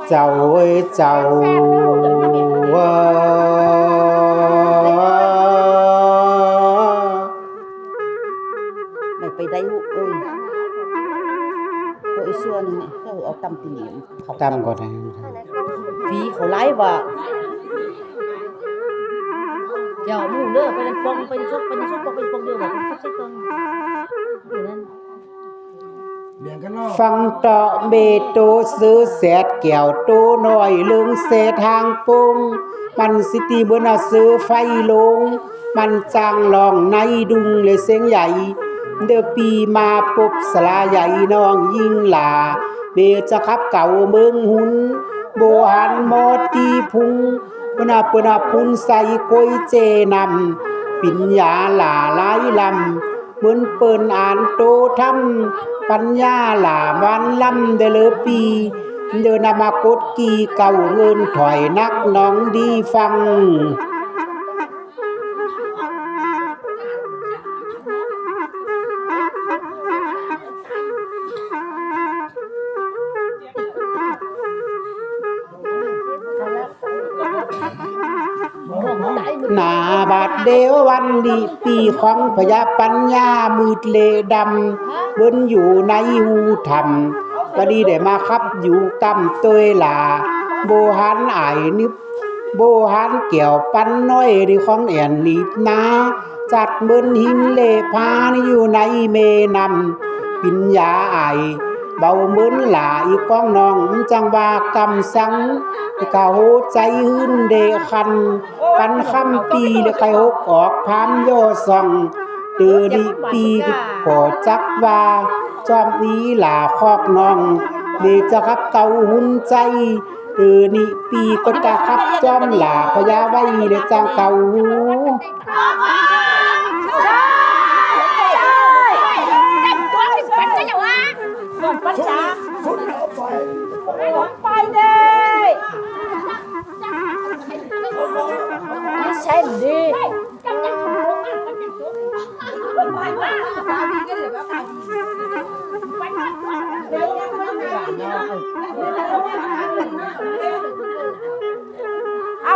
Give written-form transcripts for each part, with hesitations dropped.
เจ้าเอ้ยเจ้าไปได้เอ้ยตัวไอ้เสื้อนี่เขาเอาตำตีนเขา ตำก่อนนะ ผีเขาไล่ว่าเจ้าหมู่เด้อไปปองไปชกไปชกไปปองเดียวแบบใช่ต้องอยู่นั่นฟังต่อเมโตซื้อแสดแก้วโตน้อยเลืองเสทางปงมันสิตีเมื่อซื้อไฟลงมันจางลองในดุงเลยเสียงใหญ่เดือปีมาปบสลาใหญ่น้องยิ่งหลาเบจะขับเก่าเมืองหุนโบหันมอตีพุงปนาพุนใส่กอยเจนำปิญญาหลาหลายลำเหมือนเปิ้นอ่านโตทำปัญญาหลาวันลำเดลปีเดินมากดกีเก่าเงินถอยนักน้องดีฟังหน้าบาดเดววันดีปีของพญาปัญญามืดเลดำเบิ้นอยู่ในหูธรรมก็ดีได้มาครับอยู่กำตัวลาโบหันอายนิบโบหันเกี่ยวปันน้อยดีของแอนลีบนาจัดเบิ้นหินเลพานอยู่ในเมนำปิญญาอายเบาเหมือนหลาอีก้องน้องจังว่ากำสังกะโหใจหื้นเดคันปันคำปีและไก่หกออกพามโยส่องเตือดิปีก่อจักว่าจอมนี้หลาคอกน้องเดจะขับเก่าหุ่นใจเตือนิปีก็จะขับจอมหลาพยาไว้เดจังเก่าปัญญาไปเลยใช่ดิ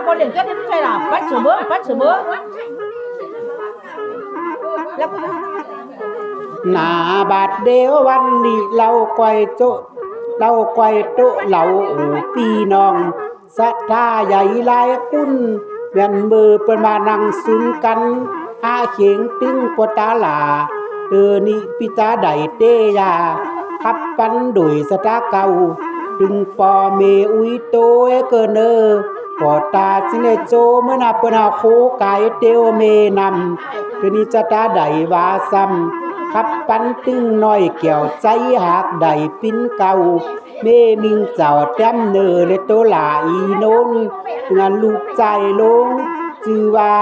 บอลเล่นก็ได้ไม่ใช่หรอปัดเสือเบ้อแล้วหน้าบาดเดววันนี้เราก่อยโตเหล่าปีน้องศรัทธาใหญ่หลายกุนเวียนมือเปิ้นมานั่งซุนกันอาเขียงตึงปตาลานิปิตาใดเตยาขับปันดุยสตาเก่าถึงปอเมอุยโตเกเนอปอตาสิเนโจเมื่อนาเปนาโคกายเตวเมนำนิจตาใดวาซัมขับปันตึงน้อยเกี่ยวใจหากใดปิ้นเก่าเมมิงเจ้าแต้มเนอเลโตลาอีโนนงานลูกใจลงจือว่า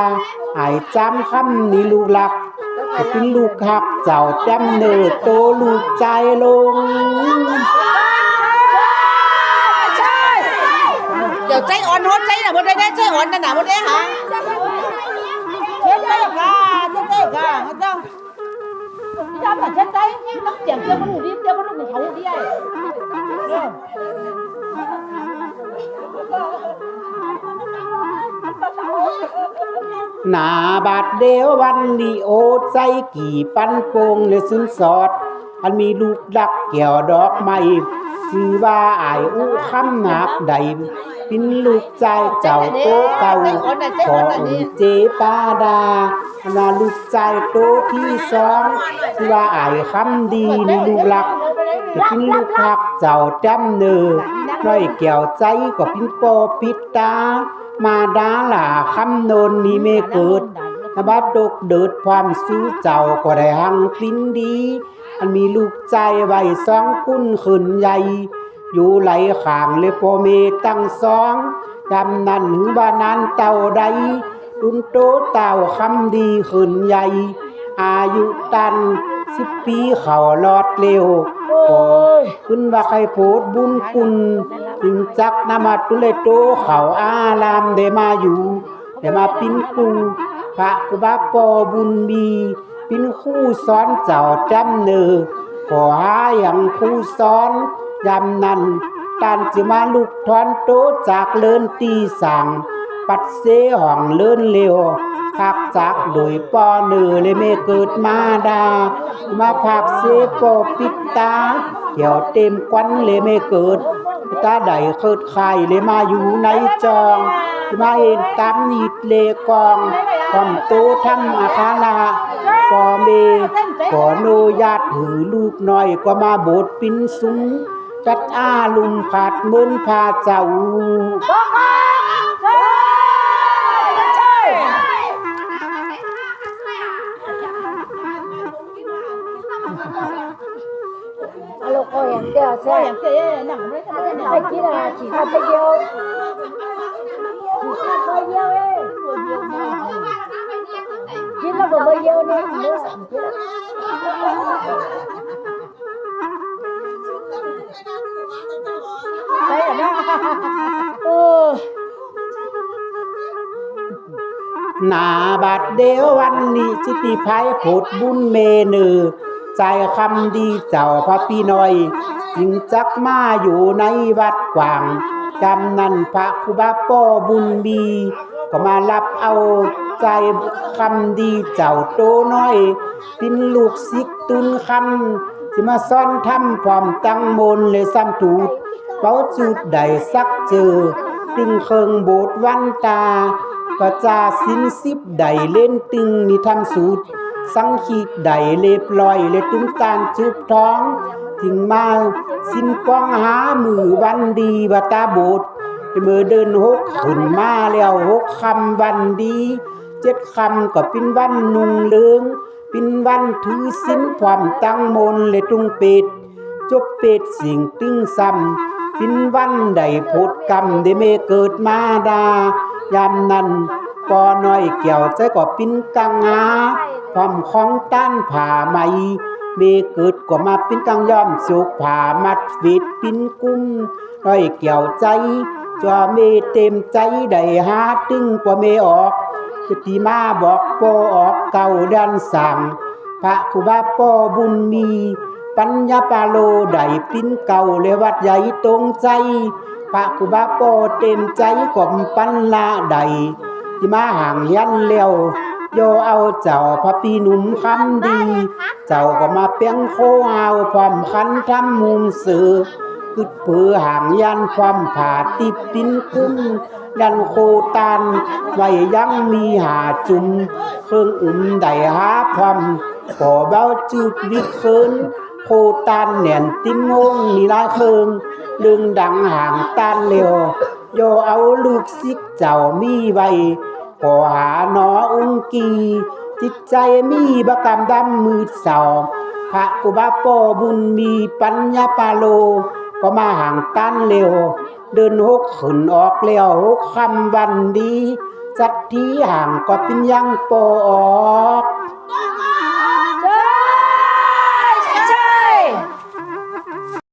หายจำคำนี้ลูกหลักเป็นลูกหักเจ้าแต้มเนอโตลูกใจลงเดี๋ยวใจอ่อนโหดใจน่ะบ่ได้ใจอ่อนนั่นน่ะบ่ได้หาเช็ดได้ค่ะมันต้องที่ทำแต่เช็ดใจน้ำเสียงเจ้ามันหูดีเจ้ามันลูกเขาดีไอ้หน้าบาดเดววันลีโอใจกี่ปันโปงและสินสอดอันมีลูกดักแก้วดอกไม้คือว่าอายอู้คำหนักใดเป็นลูกใจเจ้าโตเก่าขอเจปาดานาลูกใจโตที่สองคือว่าอายคำดีในลูกหลักเป็นลูกหักเจ้าจำเนอน้อยแก้วใจก็เป็นปอปิดตามาดาหล่าคำโนนนี้ไม่เกิดบาดดกเดิดความสู้เจ้าก็ได้หังปิ้นดีอันมีลูกใจไว้สองกุ้นขึ้นใหญ่อยู่ไหลข้างเลยพอเมตั้งสองจำนั้นหึงบ้านนั้นเต่าใดดุนโตเต่าคำดีขึ้นใหญ่อายุตัน10 ปีเขาลอดเร็วขึ้นว่าใครโพดบุญคุณจึงจักนามาตุเลโตเขาอารามได้มาอยู่ได้มาปิ้นกูพระกุบาปอบุญมีปิ้นคู่สอนเจ้าจำเนอขอหาอย่างคู่สอนยำนั้น ตันจะมาลูกทอนโตจากเลินตีสั่งปัดเสห่องเลินเร็วพักจากโดยปอเนือเลยไม่เกิดมาดามาพักเสปอปิดตาเกี่ยวเต็มควันเลยไม่เกิดตาใดเกิดไข่เลยมาอยู่ในจองมาเห็นตามนิดเลกองความโตทำอาคาลาก็เมก็โนญาติหือลูกน้อยก็มาโบดปิ้นซุ้มจัดอาลุมขาดเหมือนพาเจ้าลูกก็อย่างเดียวใช่หนังไม่ทำได้หนัง ไม่คิดอะไรฉีดไปเดียวฉีดไปเดียวเองคิดแล้วก็ไปเดียวเนี่ยใช่เหรอหนาบาดเดียววันนี้จิติภัยผดบุญเมนือใจคำดีเจ้าพระพี่น้อยจึงจักมาอยู่ในวัดกว้างกำนันพระครูบาป้อบุญมีก็มารับเอาใจคำดีเจ้าโตน้อยเป็นลูกศิษย์ตุนคำที่มาซ่อนทำพร้อมตั้งมนเลยซ้ำถูดเป้าจุดใดสักเจอตึงเคิงโบดวันตาก็จาสินสิบใดเล่นตึงนี่ทำสูตรสังขีดใดเล็บลอยเลยตุ้มตาลจุบท้องถึงมาสินป้องหามือวันดีบตาโบดเมื่อเดินหกขึ้นมาแล้วหกคำวันดี7 คำก็เป็นวันนุ่งเลืองเป็นวันถือสินความตั้งมนเลยตุ้งเป็ดจบเป็ดสิ่งตึงซ้ำเป็นวันใดโพดกรรมได้เมเกิดมาดายามนั้นปอน้อยเกี่ยวใจก็ปิ้นกังหาความของต้านผ่าไหมเมเกิดก็มาปิ้นกังย่อมสุกผ่ามัดฟิดปิ้นกุ้มน้อยเกี่ยวใจจอเมเต็มใจได้หาตึงกว่าเมออกกติมาบอกปอออกเก่าดันสั่งพระครูบาปอบุญมีปัญญาปาโลได้ปิ้นเก่าเลยวัดใหญ่ตรงใจพระครูบาปอเต็มใจก่อมปัญลาใดที่มาห่างยันเลี้ยวโยเอาเจ้าพระปีหนุ่มคำดีเจ้าก็มาเปียงโคเอาความคันทำมุมสื่อคือเผือห่างยันความผ่าติบปิ้นคุ้มยันโคตันไว้ยังมีหาจุ่มเครื่องได้หาความขอเบ้าจุดวิเคินโคตันแหน่นติ้มงงมีลาเคิงดึงดังห่างตันเร็วโยเอาลูกศิษย์เจ้ามีไว้ขอหาหนอองกีจิตใจมีบกรรมดำมืดเสาพระครูบาปอบุญมีปัญญาปาโลก็มาห่างตันเร็วเดินหกขึ้นออกแล้วหกคำวันดีจัดที่ห่างก็เป็นยังปอออก